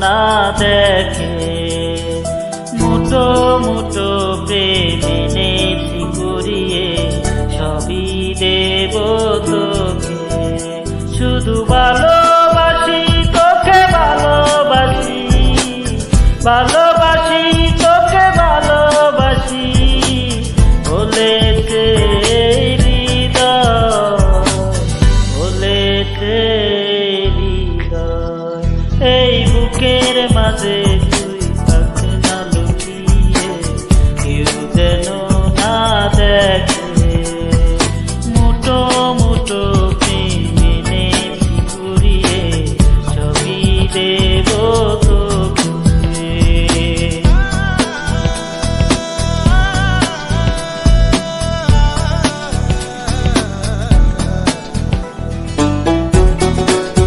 না দেখে। মুঠো মুঠো প্রেম এনেছি কুড়িয়ে, সবই দেব তোকে। শুধু ভালোবাসি তোকে, ভালোবাসি ভালোবাসি তোকে, ভালোবাসি বলেছে হৃদয়, বলেছে হৃদয়। এই বুকের মাঝে